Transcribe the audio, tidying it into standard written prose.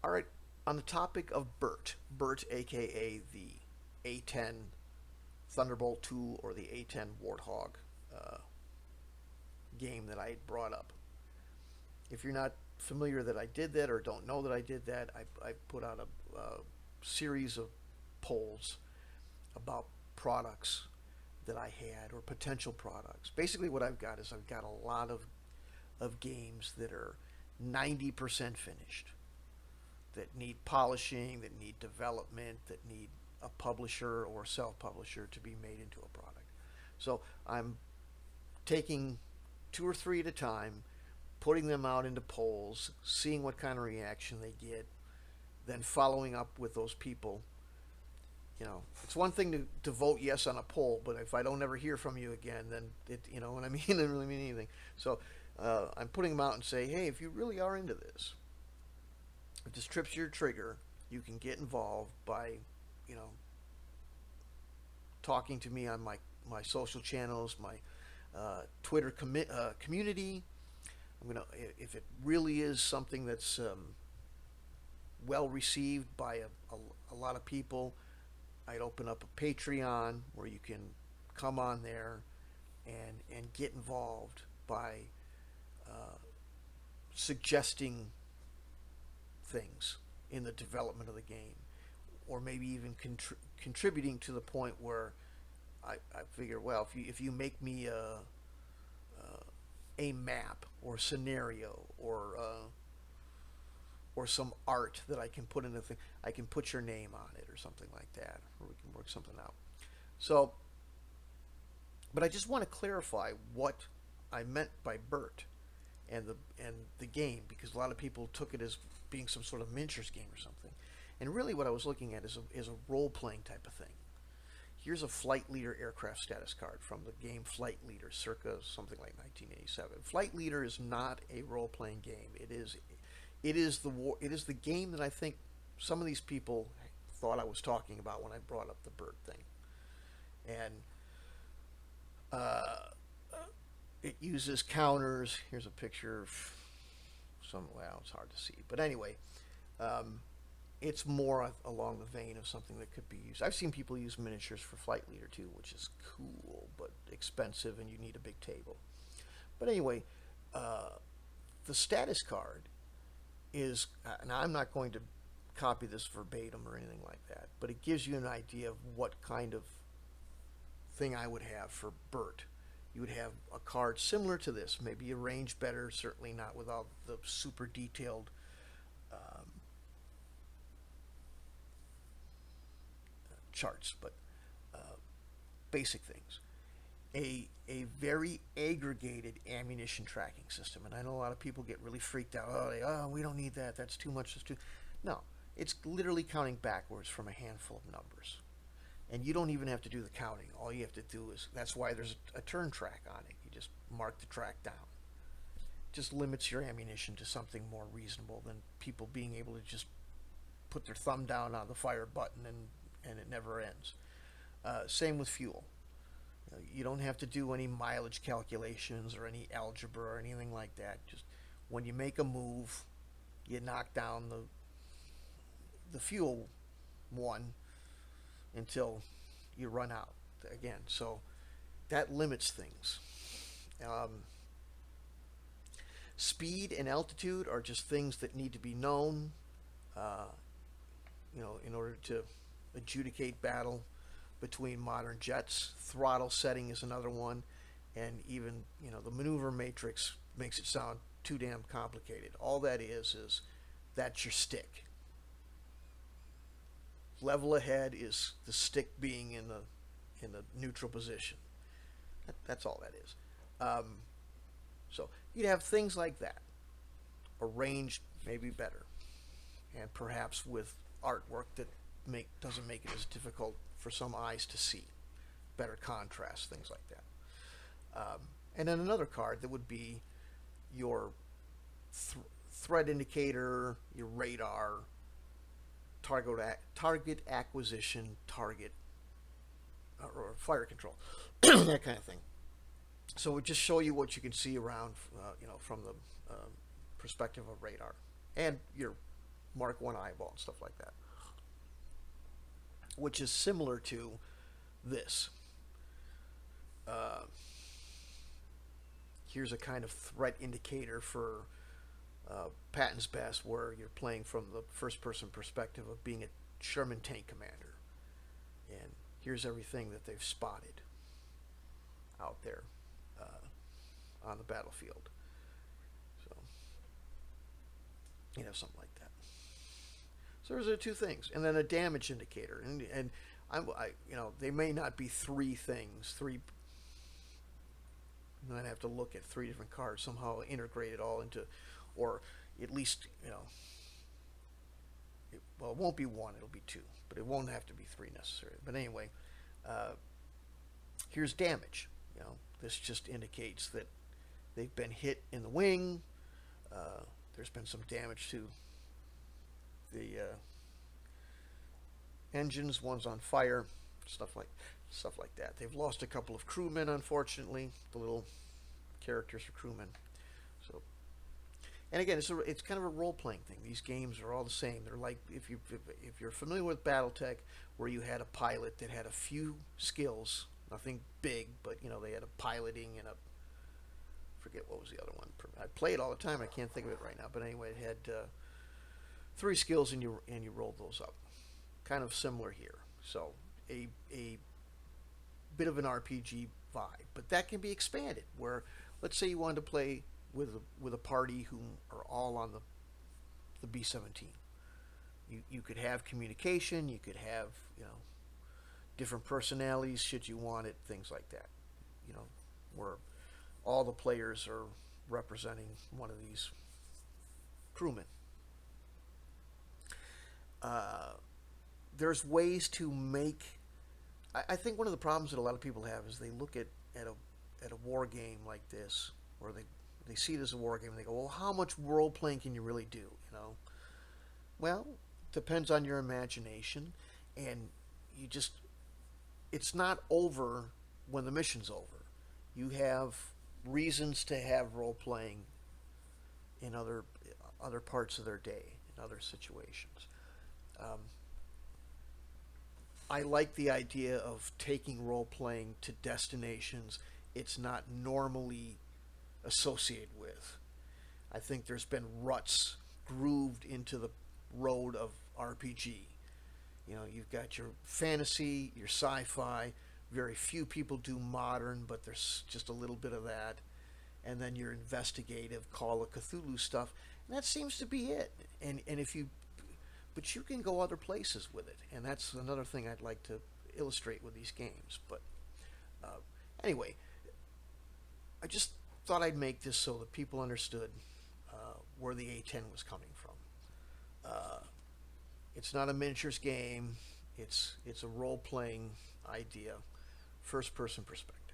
All right, on the topic of Burt, aka the A-10 Thunderbolt 2 or the A-10 Warthog uh, game that I brought up. If you're not familiar that I did that or don't know that I did that, I put out a series of polls about products that I had or potential products. Basically, what I've got is I've got a lot of games that are 90% finished, that need polishing, that need development, that need a publisher or self-publisher to be made into a product. So I'm taking two or three at a time, putting them out into polls, seeing what kind of reaction they get, then following up with those people. It's one thing to vote yes on a poll, but if I don't ever hear from you again, then you know what I mean. It doesn't really mean anything. So I'm putting them out and say, hey, if you really are into this, if this trips your trigger, you can get involved by, you know, talking to me on my social channels, my Twitter community. I'm gonna, if it really is something that's well received by a lot of people, I'd open up a Patreon where you can come on there and get involved by uh, suggesting things in the development of the game, or maybe even contributing to the point where I figure, well, if you make me a map or scenario or some art that I can put in the thing, I can put your name on it or something like that, or we can work something out. So, but I just want to clarify what I meant by Burt and the game, because a lot of people took it as being some sort of miniatures game or something. And really, what I was looking at is a role playing type of thing. Here's a Flight Leader aircraft status card from the game Flight Leader, circa something like 1987. Flight Leader is not a role playing game. It is the game that I think some of these people thought I was talking about when I brought up the Burt thing. And uh, it uses counters. Here's a picture of well, it's hard to see, but anyway, um, it's more along the vein of something that could be used. I've seen people use miniatures for Flight Leader too, which is cool but expensive, and you need a big table. But anyway, uh, the status card is, and I'm not going to copy this verbatim or anything like that, but it gives you an idea of what kind of thing I would have for Burt. You would have a card similar to this, maybe arranged better, certainly not with all the super detailed charts, but basic things. A very aggregated ammunition tracking system, and I know a lot of people get really freaked out. Oh, we don't need that. That's too much. That's too. No, it's literally counting backwards from a handful of numbers, and you don't even have to do the counting. All you have to do is, that's why there's a turn track on it. You just mark the track down. It just limits your ammunition to something more reasonable than people being able to just put their thumb down on the fire button and it never ends. Same with fuel. You don't have to do any mileage calculations or any algebra or anything like that. Just when you make a move, you knock down the fuel one until you run out again. So that limits things. Um, Speed and altitude are just things that need to be known, uh, in order to adjudicate battle between modern jets. Throttle setting is another one, and even the maneuver matrix makes it sound too damn complicated. All that is that's your stick. Level ahead is the stick being in the neutral position. That's all that is. So you'd have things like that, arranged maybe better, and perhaps with artwork that doesn't make it as difficult for some eyes to see. Better contrast, things like that. And then another card that would be your threat indicator, your radar, target acquisition, target or fire control, that kind of thing. So it would just show you what you can see around, from the perspective of radar, and your Mark 1 eyeball and stuff like that, which is similar to this. Uh, Here's a kind of threat indicator for Patton's Best, where you're playing from the first-person perspective of being a Sherman tank commander, and here's everything that they've spotted out there on the battlefield. So you know, something like that. So those are the two things, and then a damage indicator, and you know, they may not be three things, three. And then I have to look at three different cards, somehow integrate it all into, or at least, you know, well, it won't be one, it'll be two, but it won't have to be three necessarily. But anyway, uh, here's damage. You know, this just indicates that they've been hit in the wing. There's been some damage to the engines. One's on fire. Stuff like that. They've lost a couple of crewmen, unfortunately. The little characters for crewmen. So, and again, it's kind of a role playing thing. These games are all the same. They're like, if you're familiar with BattleTech, where you had a pilot that had a few skills, nothing big, but you know, they had a piloting and a, forget what was the other one. I play it all the time. I can't think of it right now. But anyway, it had three skills, and you rolled those up. Kind of similar here. So a bit of an RPG vibe, but that can be expanded. Where, let's say you wanted to play with a party who are all on the B-17. You could have communication. You could have, you know, different personalities should you want it. Things like that. You know, where all the players are representing one of these crewmen. There's ways to make. I think one of the problems that a lot of people have is they look at a war game like this, or they see it as a war game, and they go, well, how much role playing can you really do? You know, well, depends on your imagination, and it's not over when the mission's over. You have reasons to have role playing in other parts of their day, in other situations. I like the idea of taking role playing to destinations it's not normally associated with. I think there's been ruts grooved into the road of RPG. You know, you've got your fantasy, your sci-fi. Very few people do modern, but there's just a little bit of that. And then your investigative Call of Cthulhu stuff. And that seems to be it. And if you, but you can go other places with it. And that's another thing I'd like to illustrate with these games. But anyway, I just thought I'd make this so that people understood where the A-10 was coming from. It's not a miniatures game. It's a role-playing idea, first-person perspective.